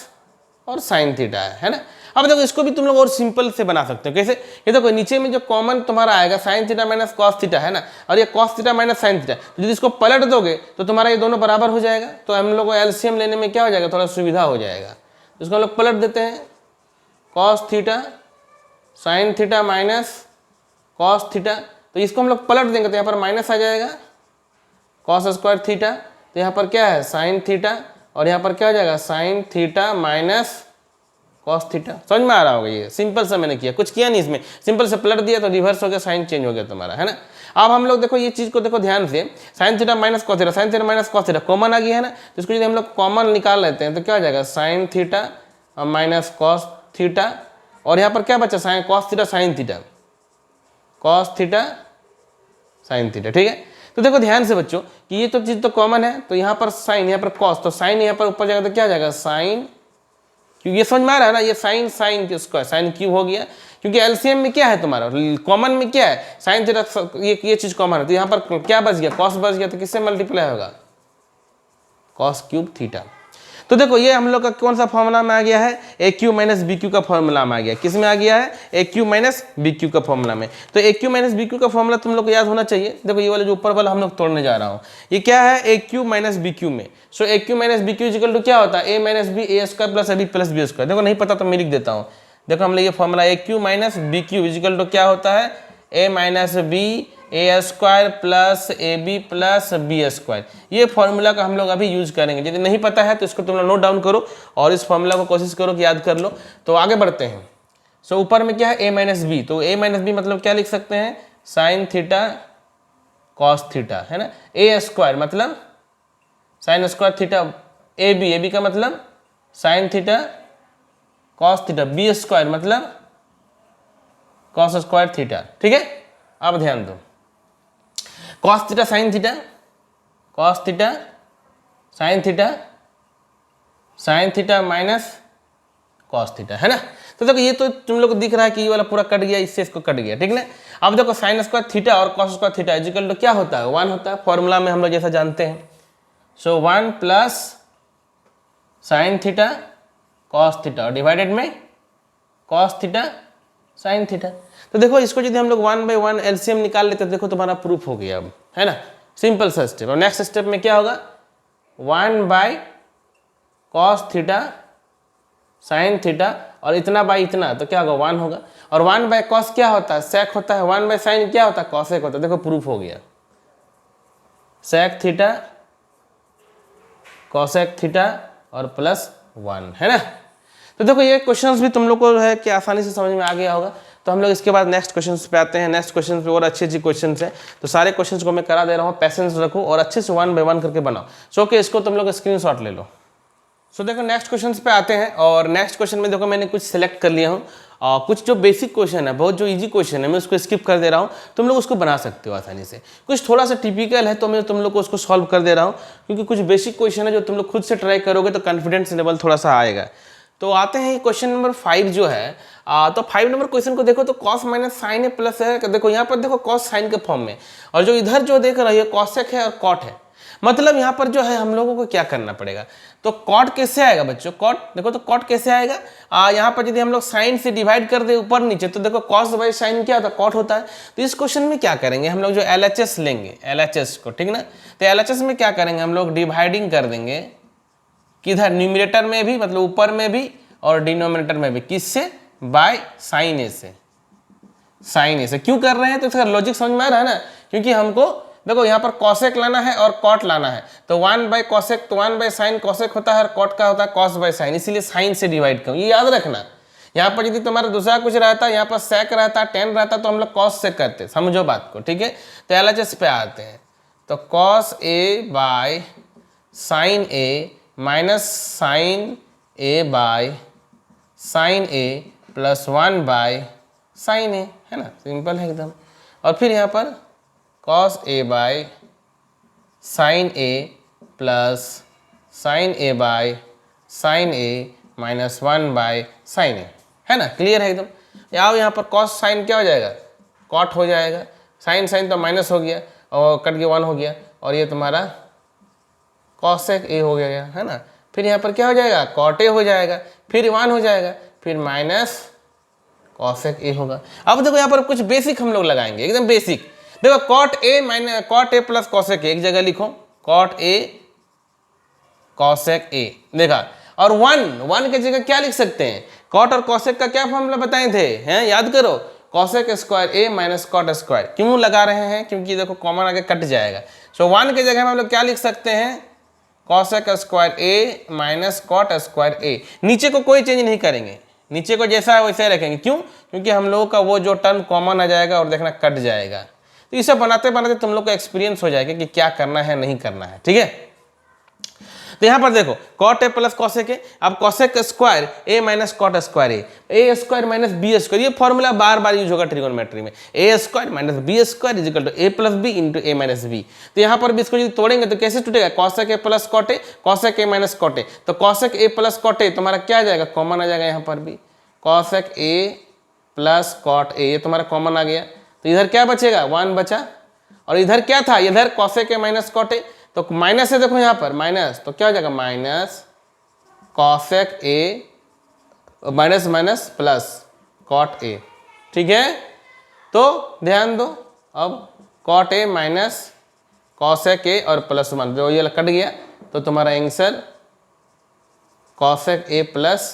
और साइन थीटा है ना। अब देखो इसको भी तुम लोग और सिंपल से बना सकते हो। कैसे? ये देखो नीचे में जो कॉमन तुम्हारा आएगा sign theta minus cos theta है ना, और ये cos theta minus sign theta, तो यदि इसको पलट दोगे तो तुम्हारा ये दोनों बराबर हो जाएगा। तो हम लोग को एलसीएम लेने में क्या हो जाएगा, थोड़ा सुविधा हो जाएगा। इसको हम लोग पलट देते हैं, cos theta sine theta minus cos theta, तो इसको हम लोग पलट देंगे तो यहाँ पर माइनस आ जाएगा कॉस स्क्वायर थीटा, तो यहाँ पर क्या है साइन थीटा, और यहाँ पर क्या हो जाएगा sign theta minus cos theta. समझ में आ रहा होगा? ये सिंपल सा मैंने किया, कुछ किया नहीं इसमें, सिंपल से पलट दिया तो रिवर्स हो गया, साइन चेंज हो गया तुम्हारा, है ना। अब हम लोग देखो ये चीज़ को देखो ध्यान से, sine theta minus cos theta, sine theta minus cos theta common आ गया है ना, तो इसको यदि हम लोग कॉमन निकाल लेते हैं तो क्या हो जाएगा साइन थीटा और माइनस कॉस थीटा, और यहाँ पर क्या बचा sine cos theta sine theta, cos theta sine theta. ठीक है, तो देखो ध्यान से बच्चों कि ये तो चीज़ तो कॉमन है, तो यहाँ पर साइन, यहाँ पर कॉस, तो साइन यहाँ पर ऊपर जाएगा तो क्या आ जाएगा साइन, क्योंकि ये समझ में आ रहा है ना, ये साइन साइन की स्क्वायर साइन क्यूब हो गया, क्योंकि एलसीएम में क्या है तुम्हारा कॉमन में क्या है साइन थीटा, ये चीज कॉमन है, तो यहाँ पर क्या बच गया कॉस बच गया, तो किससे मल्टीप्लाई होगा कॉस क्यूब थीटा। तो देखो ये हम लोग का कौन सा फॉर्मूला में आ गया है, A cube minus B Q का फॉर्मूला में आ गया। किस में आ गया है, A cube minus B Q का फॉर्मूला में। तो ए क्यू माइनस बी क्यू का फॉर्मूला तुम लोग को याद होना चाहिए। देखो ये वाला जो ऊपर वाला हम लोग तोड़ने जा रहा हूँ, ये क्या है A cube minus B cube में। So A cube minus B cube equal to क्या होता है A minus B A square plus B plus B square. देखो नहीं पता तो मैं लिख देता हूँ, देखो हम लोग ये formula A cube minus B cube equal to क्या होता है A minus B A square plus A B plus B square. ये फॉर्मूला का हम लोग अभी यूज करेंगे। यदि नहीं पता है तो इसको तुम लोग नोट डाउन करो और इस फॉर्मूला को कोशिश करो कि याद कर लो। तो आगे बढ़ते हैं। सो ऊपर में क्या है ए माइनस बी, तो ए माइनस बी मतलब क्या लिख सकते हैं साइन थीटा कॉस थीटा, है ना। ए स्क्वायर मतलब sine square theta, A B का मतलब sine theta cos theta, B square मतलब कॉस स्क्वायर थीटा। ठीक है, अब ध्यान दो cos theta sine theta, cos theta sine theta, sine theta minus cos theta, है ना। तो देखो ये तो तुम लोग को दिख रहा है कि ये वाला पूरा कट गया, इससे इसको कट गया, ठीक ना। अब देखो साइन स्क्वायर थीटा और cos square theta equal to क्या होता है 1 होता है, फॉर्मूला में हम लोग जैसा जानते हैं। सो 1 plus sign theta cos theta और डिवाइडेड में कॉस थीटा साइन थीटा। तो देखो इसको यदि हम लोग 1/1 एलसीएम निकाल लेते तो देखो तुम्हारा प्रूफ हो गया अब, है ना, सिंपल सा स्टेप। और नेक्स्ट स्टेप में क्या होगा 1/cos थीटा साइन थीटा और इतना बाई इतना, तो क्या होगा 1 होगा। और 1/cos क्या होता है सेक होता है, 1/sin क्या होता है कॉसेक होता है। देखो प्रूफ हो गया सेक थीटा कॉसेक थीटा और प्लस 1, है ना। तो देखो ये क्वेश्चंस भी तुम लोग को है कि आसानी से समझ में आ गया होगा। तो हम लोग इसके बाद नेक्स्ट क्वेश्चंस पे आते हैं। नेक्स्ट क्वेश्चन पे और अच्छे क्वेश्चन है, तो सारे क्वेश्चंस को मैं करा दे रहा हूँ, पैसेंस रखो और अच्छे से 1/1 करके बनाओ। सो कि इसको तुम लोग स्क्रीनशॉट ले लो। सो देखो नेक्स्ट क्वेश्चन पे आते हैं और नेक्स्ट क्वेश्चन में देखो मैंने कुछ सिलेक्ट कर लिया हूँ। कुछ जो बेसिक क्वेश्चन है, बहुत जो इजी क्वेश्चन है, मैं उसको स्किप कर दे रहा हूँ, तुम लोग उसको बना सकते हो आसानी से। कुछ थोड़ा सा टिपिकल है तो मैं तुम लोग को उसको सॉल्व कर दे रहा हूँ, क्योंकि कुछ बेसिक क्वेश्चन है जो तुम लोग खुद से ट्राई करोगे तो कॉन्फिडेंस लेवल थोड़ा सा आएगा। तो आते हैं क्वेश्चन नंबर 5 जो है, तो 5 नंबर क्वेश्चन को देखो तो कॉस माइनस साइन है प्लस है, देखो यहाँ पर देखो कॉस साइन के फॉर्म में, और जो इधर जो देख रही है कॉसेक है और कॉट है। मतलब यहाँ पर जो है हम लोगों को क्या करना पड़ेगा, तो कॉट कैसे आएगा बच्चों, कॉट देखो तो कॉट कैसे आएगा, यहाँ पर यदि हम लोग साइन से डिवाइड कर दे ऊपर नीचे तो देखो कॉस बाई साइन क्या होता है कॉट होता है। तो इस क्वेश्चन में क्या करेंगे हम लोग, जो LHS लेंगे LHS को, ठीक ना। तो LHS में क्या करेंगे हम लोग डिवाइडिंग कर देंगे किधर, न्यूमरेटर में भी मतलब ऊपर में भी और डिनोमिनेटर में भी, किससे बाय साइन ए से। साइन ए से क्यों कर रहे हैं तो इसका लॉजिक समझ में आ रहा है ना, क्योंकि हमको देखो यहाँ पर कॉसेक लाना है और कॉट लाना है। तो 1/cosec तो 1/sin कॉसेक होता है और कॉट का होता है कॉस बाय साइन, इसीलिए साइन से डिवाइड करूँ, ये याद रखना। यहाँ पर यदि तुम्हारा दूसरा कुछ रहता है, यहाँ पर सेक रहता, टेन रहता, तो हम लोग कॉस से करते, समझो बात को, ठीक है। तो LHS पे आते हैं, तो cos A by sine A minus sine A by sine A plus 1/sin A, है ना, सिंपल है एकदम। और फिर यहाँ पर cos a bye sine A plus sine A by sine A minus 1/sin A, है ना, क्लियर है एकदम। आओ यहाँ पर cos साइन क्या हो जाएगा cot हो जाएगा, साइन साइन तो माइनस हो गया और कट के 1 हो गया, और ये तुम्हारा cosec a हो गया, है ना, फिर यहाँ पर क्या हो जाएगा, कॉट ए हो जाएगा, फिर 1 हो जाएगा, फिर माइनस कॉसेक ए होगा। अब देखो यहाँ पर कुछ बेसिक हम लोग लगाएंगे, एकदम बेसिक। देखो cot A minus cot A plus cosec A, एक जगह लिखो कॉट ए कॉसेक ए, देखा। और 1 की जगह क्या लिख सकते हैं, कॉट और कॉसेक का क्या फॉर्मूला बताए थे, हैं याद करो, cosec square A minus cot square. क्यों लगा रहे हैं, क्योंकि देखो कॉमन आगे कट जाएगा। सो 1 की जगह हम लोग क्या लिख सकते हैं, cosec square A minus cot square ए। नीचे को कोई चेंज नहीं करेंगे, नीचे को जैसा है वैसे रखेंगे। क्यों, क्योंकि हम लोगों का वो जो टर्म कॉमन आ जाएगा और देखना कट जाएगा। तो ये सब बनाते बनाते तुम लोग का एक्सपीरियंस हो जाएगा कि क्या करना है नहीं करना है, ठीक है। तो यहाँ पर देखो cot A plus cosec A, अब cosec square A minus cot square A square minus B square, ये फॉर्मूला बार बार यूज होगा ट्रिगोनोमेट्री में। A square minus B square is equal to A plus B into A minus B. तो यहाँ पर भी इसको यदि तोड़ेंगे तो कैसे टूटेगा, cosec A plus cot A, cosec A minus cot A. तो cosec A plus cot A तुम्हारा क्या आ जाएगा, कॉमन आ जाएगा यहाँ पर भी, cosec A plus cot A, ये तुम्हारा कॉमन आ गया। तो इधर क्या बचेगा, 1 बचा, और इधर क्या था, इधर cosec A minus cot A, तो माइनस है, देखो यहाँ पर माइनस, तो क्या हो जाएगा minus cosec A minus minus plus cot A, ठीक है। तो ध्यान दो, अब cot A minus cosec A और प्लस 1, जो ये कट गया, तो तुम्हारा answer cosec A plus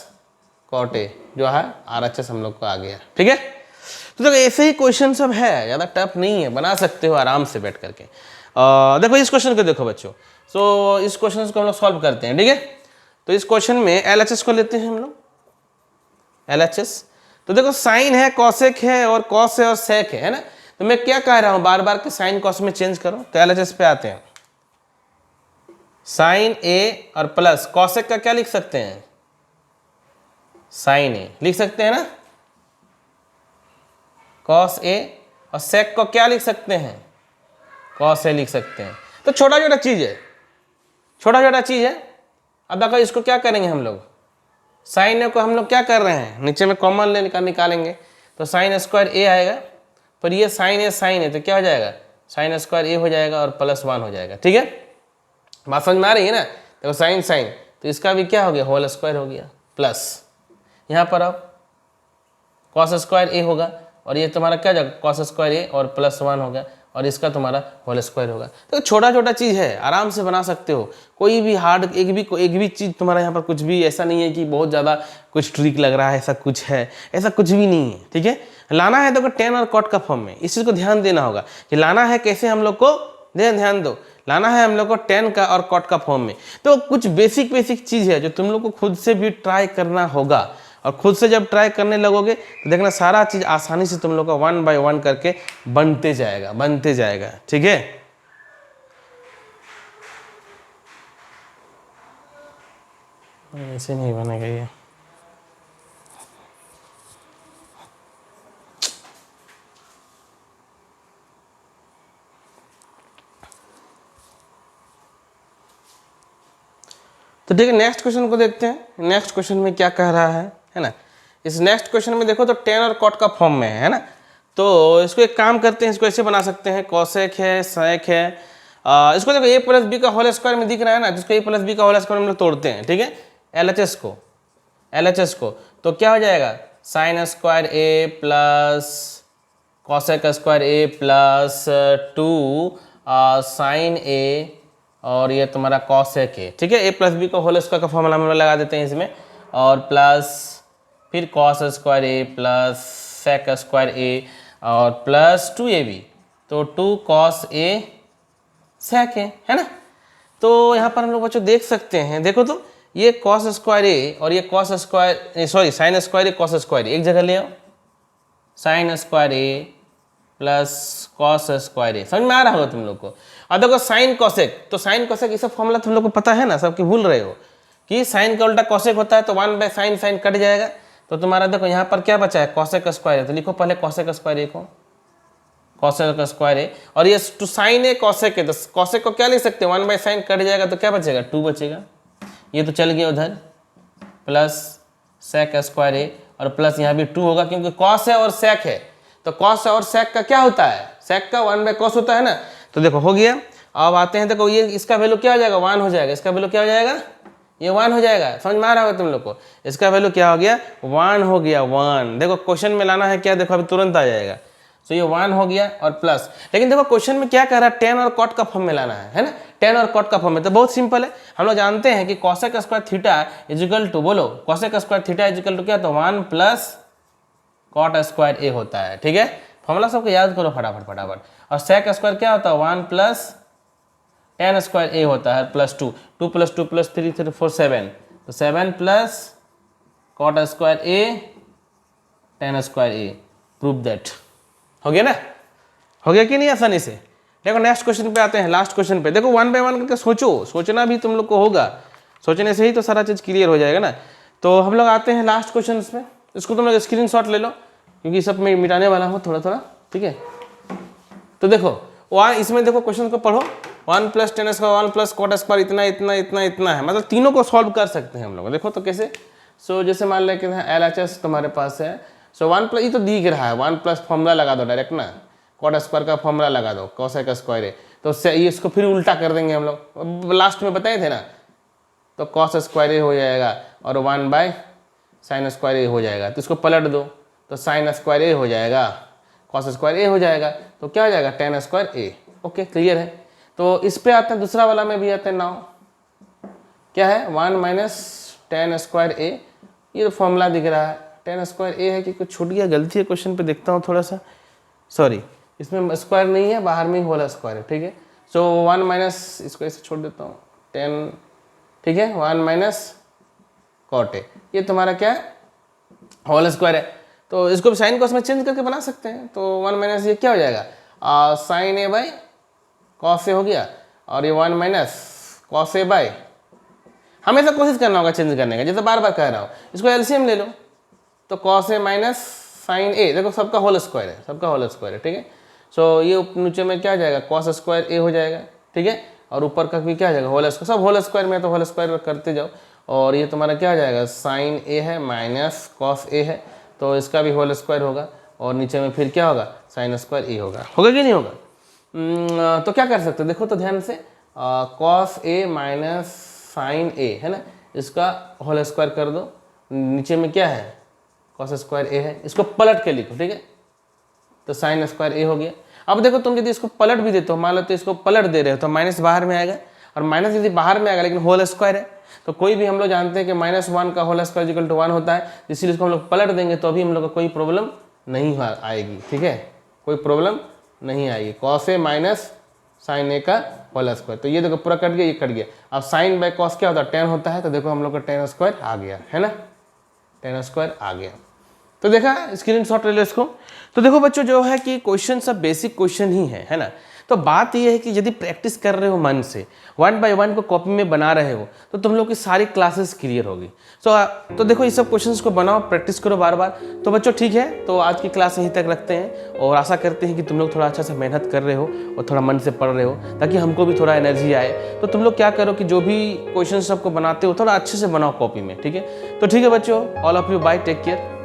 cot A जो है RHS हम लोग को आ गया, ठीक है। तो देखो ऐसे ही क्वेश्चन सब है, ज़्यादा टफ नहीं है, बना सकते हो आराम से बैठ करके। देखो इस क्वेश्चन को देखो बच्चों, सो इस क्वेश्चन को हम लोग सॉल्व करते हैं, ठीक है। तो इस क्वेश्चन में LHS को लेते हैं हम लोग, LHS। तो देखो साइन है, कॉसेक है, और कॉस है और सेक है ना। तो मैं क्या कह रहा हूँ बार बार कि साइन कॉस में चेंज करो। तो LHS पे आते हैं, साइन ए और प्लस कॉसेक का क्या लिख सकते हैं, साइन ए लिख सकते हैं ना, कॉस ए, और सेक को क्या लिख सकते हैं, कॉस ए लिख सकते हैं। तो छोटा छोटा चीज है, छोटा छोटा चीज है। अब देखो इसको क्या करेंगे हम लोग, साइन ए को हम लोग क्या कर रहे हैं, नीचे में कॉमन ले निकालेंगे, तो साइन स्क्वायर ए आएगा, पर ये साइन है तो क्या हो जाएगा, साइन स्क्वायर ए हो जाएगा और प्लस 1 हो जाएगा, ठीक है। बात समझ में आ रही है ना। देखो साइन साइन, तो इसका भी क्या हो गया, होल स्क्वायर हो गया, प्लस यहाँ पर अब कॉस स्क्वायर ए होगा, और ये तुम्हारा क्या जाएगा, कॉस स्क्वायर ए और प्लस 1 हो गया, और इसका तुम्हारा होल स्क्वायर होगा। तो छोटा छोटा चीज़ है, आराम से बना सकते हो। कोई भी हार्ड एक भी चीज़ तुम्हारा यहाँ पर कुछ भी ऐसा नहीं है कि बहुत ज़्यादा कुछ ट्रिक लग रहा है, ऐसा कुछ है, ऐसा कुछ भी नहीं है, ठीक है। लाना है तो टेन और कॉट का फॉर्म में, इस चीज़ को ध्यान देना होगा कि लाना है कैसे हम लोग को, ध्यान दो, लाना है हम लोग को टेन का और कॉट का फॉर्म में। तो कुछ बेसिक चीज़ है जो तुम लोग को खुद से भी ट्राई करना होगा, और खुद से जब ट्राई करने लगोगे तो देखना सारा चीज़ आसानी से तुम लोग का 1 बाय 1 करके बनते जाएगा, ठीक है। ऐसे नहीं बनेगा ये, तो ठीक है। नेक्स्ट क्वेश्चन को देखते हैं, नेक्स्ट क्वेश्चन में क्या कह रहा है ना। इस नेक्स्ट क्वेश्चन में देखो तो टेन और कॉट का फॉर्म में है ना। तो इसको एक काम करते हैं, इसको ऐसे बना सकते हैं, कॉसेक है, सेक है, इसको देखो ए प्लस बी का होल स्क्वायर में दिख रहा है ना, जिसको ए प्लस बी का होल स्क्वायर हम लोग तोड़ते हैं, ठीक है। LHS को तो क्या हो जाएगा, sine square A plus cosec square A plus 2 sine A और ये तुम्हारा कॉसेक है, ठीक है। ए प्लस बी का होल स्क्वायर का फॉर्मूला हम लोग लगा देते हैं इसमें, और प्लस फिर cos square A plus sec square A और प्लस 2ab, तो 2 कॉस ए सेक है ना। तो यहाँ पर हम लोग बच्चों देख सकते हैं, देखो तो ये कॉस स्क्वायर ए और ये cos square sorry sine square A cos square एक जगह ले आओ, sine square A plus cos square A, समझ में आ रहा होगा तुम लोग को। और देखो साइन कॉसेक, तो साइन कॉसेक ये सब फॉर्मूला तुम लोग को पता है ना, सबके भूल रहे हो कि साइन का उल्टा कॉसेक होता है, तो 1 बाय साइन, साइन कट जाएगा। तो तुम्हारा देखो यहाँ पर क्या बचा है, कॉसेक स्क्वायर है, तो लिखो पहले कॉसेक स्क्वायर ए को, कॉसेक स्क्वायर ए, और ये टू साइन ए कॉसेक है, तो कॉसेक को क्या लिख सकते हैं, 1 बाय साइन कट जाएगा, तो क्या बचेगा, 2 बचेगा, ये तो चल गया उधर, प्लस सेक स्क्वायर ए, और प्लस यहाँ भी 2 होगा क्योंकि कॉस है और सेक है, तो कॉस और सेक का क्या होता है, सेक का 1 बाय कॉस होता है ना। तो देखो हो गया। अब आते हैं, देखो ये इसका वैल्यू क्या हो जाएगा, 1 हो जाएगा, इसका वैल्यू क्या हो जाएगा, ये 1 हो जाएगा, समझ में आ रहा होगा तुम लोग को। इसका वैल्यू क्या हो गया, 1 हो गया, 1। देखो क्वेश्चन में लाना है क्या, देखो अभी तुरंत आ जाएगा। तो ये 1 हो गया और प्लस, लेकिन देखो क्वेश्चन में क्या कह रहा है, tan और cot का फॉर्म में लाना है ना, tan और cot का फॉर्म में। तो बहुत सिंपल है, हम लोग जानते हैं कि cosec square theta equal to, बोलो cosec square theta equal to क्या, तो 1 प्लस cot स्क्वायर ए होता है, ठीक है। फॉर्मूला सबको याद करो फटाफट फटाफट। और sec स्क्वायर क्या होता है, 1 प्लस tan स्क्वायर ए होता है प्लस 2, 2 प्लस 2 प्लस 3 3 4 7, तो 7 plus cot square A tan square A, prove that. हो गया ना, हो गया कि नहीं आसानी से। देखो नेक्स्ट क्वेश्चन पे आते हैं, लास्ट क्वेश्चन पे। देखो 1 बाय 1 करके सोचो, सोचना भी तुम लोग को होगा, सोचने से ही तो सारा चीज़ क्लियर हो जाएगा ना। तो हम लोग आते हैं लास्ट क्वेश्चन में, इसको तुम लोग स्क्रीनशॉट ले लो क्योंकि सब मैं मिटाने वाला हूँ थोड़ा थोड़ा, ठीक है। तो देखो इसमें देखो क्वेश्चन को पढ़ो, 1 plus tan square 1 plus cot square इतना इतना इतना इतना है, मतलब तीनों को सॉल्व कर सकते हैं हम लोग। देखो तो कैसे, सो जैसे मान लें कि LHS तुम्हारे पास है, सो 1 प्लस, ये तो दिख रहा है 1 प्लस फॉर्मूला लगा दो डायरेक्ट ना, cot स्क्वायर का फॉर्मूला लगा दो, cosec स्क्वायर है, तो ये इसको फिर उल्टा कर देंगे हम लोग, लास्ट में बताए थे ना। तो cos स्क्वायर ए हो जाएगा और 1 बाय साइन स्क्वायर ए हो जाएगा, तो इसको पलट दो तो साइन स्क्वायर ए हो जाएगा, cos स्क्वायर ए हो जाएगा, तो क्या हो जाएगा tan स्क्वायर ए। ओके क्लियर है। तो इस पे आते हैं, दूसरा वाला में भी आते हैं। नाउ क्या है, 1 माइनस tan स्क्वायर ए, ये तो फॉर्मूला दिख रहा है, tan स्क्वायर ए है कि कुछ छूट गया, गलती है क्वेश्चन पे, देखता हूँ थोड़ा सा, सॉरी इसमें स्क्वायर नहीं है, बाहर में ही होल स्क्वायर है, ठीक है। सो 1 माइनस, इसको ऐसे छोड़ देता हूँ 10, ठीक है, 1 माइनस cot ए, ये तुम्हारा क्या है, होल स्क्वायर है। तो इसको भी साइन को उसमें चेंज करके बना सकते हैं, तो 1 माइनस ये क्या हो जाएगा, sign A by cos A हो गया, और ये 1 माइनस कॉस ए बाई, हमेशा कोशिश करना होगा चेंज करने का, जैसे बार बार कह रहा हूँ। इसको एलसीएम ले लो, तो कॉस ए माइनस साइन ए, देखो सबका होल स्क्वायर है, सबका होल स्क्वायर है, ठीक है। सो ये नीचे में क्या आ जाएगा, कॉस स्क्वायर ए हो जाएगा, ठीक है, और ऊपर का भी क्या आ जाएगा, होल स्क्वायर, सब होल स्क्वायर में, तो होल स्क्वायर करते जाओ। और ये तुम्हारा क्या आ जाएगा, साइन ए है माइनस कॉस ए है, तो इसका भी होल स्क्वायर होगा, और नीचे में फिर क्या होगा, साइन स्क्वायर ए होगा कि नहीं होगा। तो क्या कर सकते हो, देखो तो ध्यान से, कॉस ए माइनस साइन ए है ना, इसका होल स्क्वायर कर दो, नीचे में क्या है, कॉस स्क्वायर ए है, इसको पलट के लिखो, ठीक है, तो साइन स्क्वायर ए हो गया। अब देखो तुम यदि इसको पलट भी देते हो, मान लो तो इसको पलट दे रहे हो, तो माइनस बाहर में आएगा, और माइनस यदि बाहर में आएगा लेकिन होल स्क्वायर है, तो कोई भी हम लोग जानते हैं कि -1 का होल स्क्वायर इक्वल टू 1 होता है, इसीलिए इसको हम लोग पलट देंगे तो अभी हम लोग को कोई प्रॉब्लम नहीं आएगी, ठीक है, कोई प्रॉब्लम नहीं आएगी। कॉस ए माइनस साइन ए का होल स्क्वायर, तो ये देखो पूरा कट गया, ये कट गया। अब साइन बाय कॉस क्या होता है, tan होता है, तो देखो हम लोग का tan स्क्वायर आ गया है ना, tan स्क्वायर आ गया। तो देखा, स्क्रीनशॉट ले लो इसको। तो देखो बच्चों, जो है कि क्वेश्चन सब बेसिक क्वेश्चन ही है ना। तो बात ये है कि यदि प्रैक्टिस कर रहे हो मन से, 1 बाय 1 को कॉपी में बना रहे हो, तो तुम लोग की सारी क्लासेस क्लियर होगी। तो देखो ये सब क्वेश्चंस को बनाओ, प्रैक्टिस करो बार बार। तो बच्चों ठीक है, तो आज की क्लास यहीं तक रखते हैं, और आशा करते हैं कि तुम लोग थोड़ा अच्छा से मेहनत कर रहे हो और थोड़ा मन से पढ़ रहे हो, ताकि हमको भी थोड़ा एनर्जी आए। तो तुम लोग क्या करो कि जो भी क्वेश्चन सबको बनाते हो, थोड़ा अच्छे से बनाओ कॉपी में, ठीक है। तो ठीक है बच्चों, all of you, bye, take care.